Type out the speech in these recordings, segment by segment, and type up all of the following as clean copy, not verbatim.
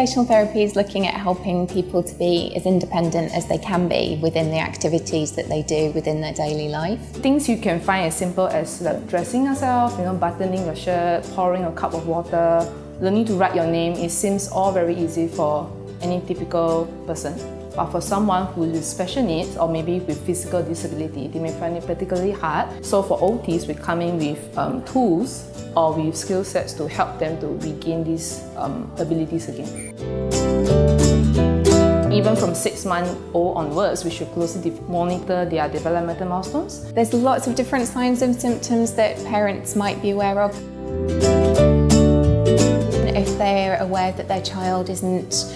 Occupational therapy is looking at helping people to be as independent as they can be within the activities that they do within their daily life. Things you can find as simple as dressing yourself, buttoning your shirt, pouring a cup of water, learning to write your name. It seems all very easy for any typical person. But for someone who is special needs or maybe with physical disability, they may find it particularly hard. So for OTs, we come in with tools or with skill sets to help them to regain these abilities again. Even from 6 months old onwards, we should closely monitor their developmental milestones. There's lots of different signs and symptoms that parents might be aware of. If they're aware that their child isn't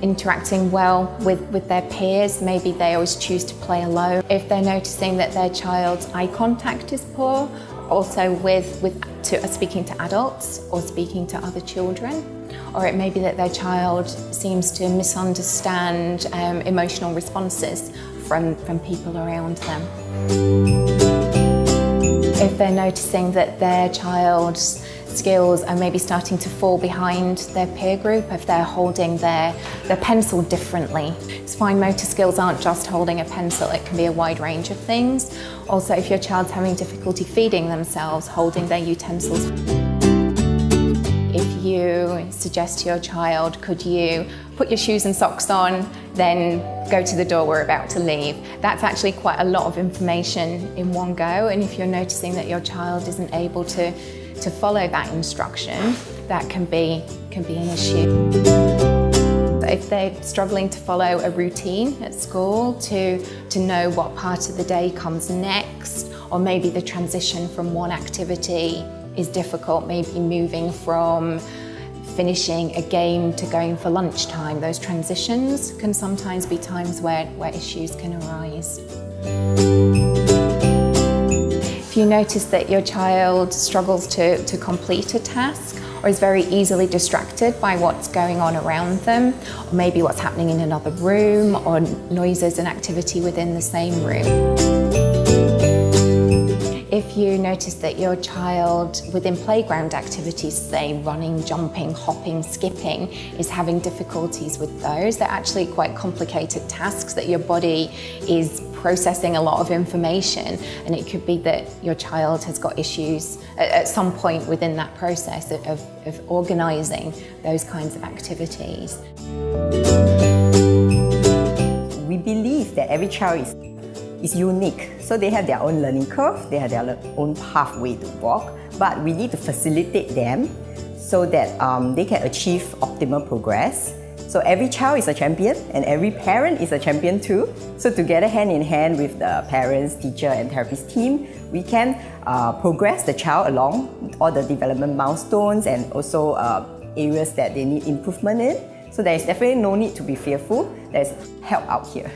interacting well with their peers, maybe they always choose to play alone. If they're noticing that their child's eye contact is poor, also with speaking to adults or speaking to other children, or it may be that their child seems to misunderstand emotional responses from people around them. If they're noticing that their child's skills are maybe starting to fall behind their peer group, if they're holding their pencil differently. Fine motor skills aren't just holding a pencil, it can be a wide range of things. Also, if your child's having difficulty feeding themselves, holding their utensils. If you suggest to your child, could you put your shoes and socks on, then go to the door, we're about to leave. That's actually quite a lot of information in one go, and if you're noticing that your child isn't able to follow that instruction, that can be an issue. If they're struggling to follow a routine at school, to know what part of the day comes next, or maybe the transition from one activity is difficult, maybe moving from finishing a game to going for lunchtime, those transitions can sometimes be times where issues can arise. If you notice that your child struggles to complete a task or is very easily distracted by what's going on around them, or maybe what's happening in another room or noises and activity within the same room. If you notice that your child within playground activities, say running, jumping, hopping, skipping, is having difficulties with those, they're actually quite complicated tasks that your body is processing a lot of information, and it could be that your child has got issues at some point within that process of organising those kinds of activities. We believe that every child is unique, so they have their own learning curve, they have their own pathway to walk, but we need to facilitate them so that they can achieve optimal progress. So every child is a champion and every parent is a champion too. So together, hand in hand with the parents, teacher and therapist team, we can progress the child along all the development milestones and also areas that they need improvement in. So there is definitely no need to be fearful. There's help out here.